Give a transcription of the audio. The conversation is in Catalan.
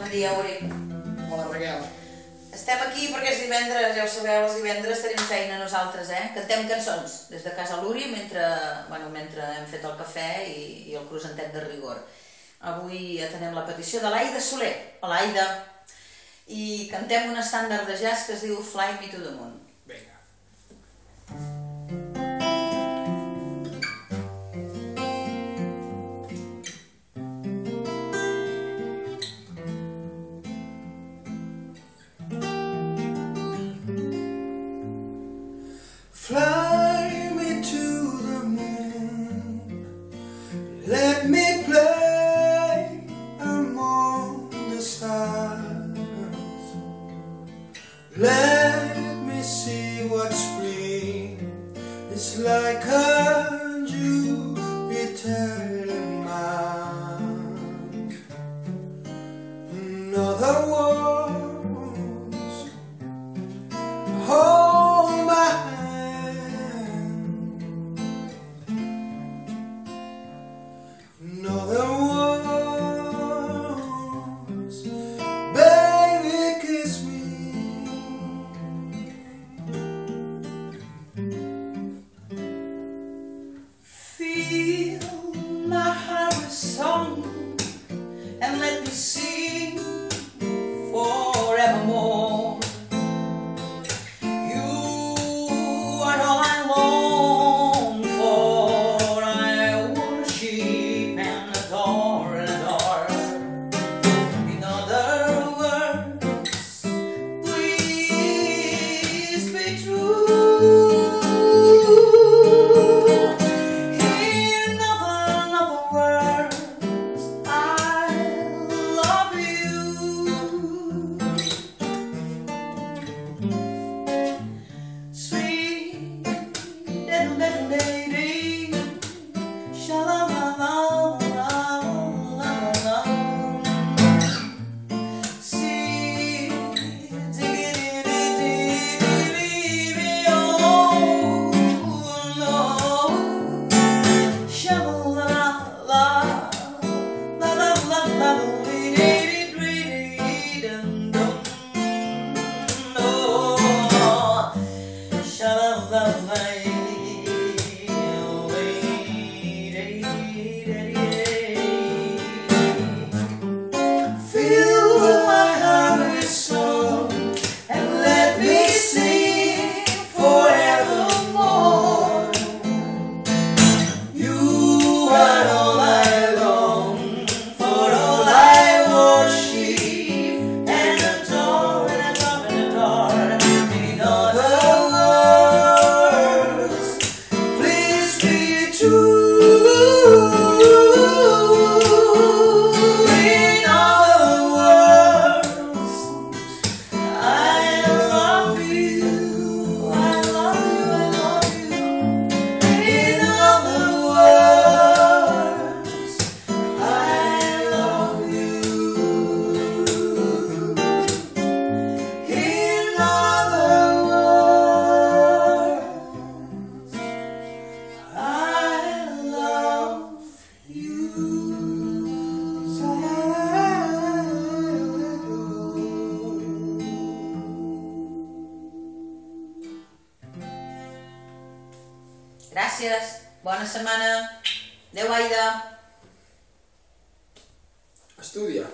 Bon dia, Uri. Hola, Raquel. Estem aquí perquè és divendres, ja ho sabeu, els divendres tenim feina nosaltres, Cantem cançons des de casa l'Uri mentre hem fet el cafè i el croissantet de rigor. Avui atenem la petició de l'Aida Soler. Hola, Aida. I cantem un estàndard de jazz que es diu Fly Me to the Moon. Vinga. Fly me to the moon, let me play among the stars, let me see what spring is like on Jupiter and Mars. In other words, hold my in other words, baby, kiss me. Feel my heart song and let me sing forevermore. You are all I long for, I worship and adore and adore. In other words, please be true. In other words, I love you. Sweet little lady, sha-la-la-la-la-la-la-la. See, diggy-diggy-diggy-diggy, oh, no. Sha-la-la-la-la-la-la-la-la-la-dee-dee-dee-dee-dum-dum. Oh, fill my heart with song and let me sing forevermore. You are all I long for, all I worship and adore and adore and adore. In other words, please be true. In other words, I love you. I love you. I love you. In other words, I love you. In other words, I love you. Gràcies, bona setmana. Adéu, Aida. Estudia.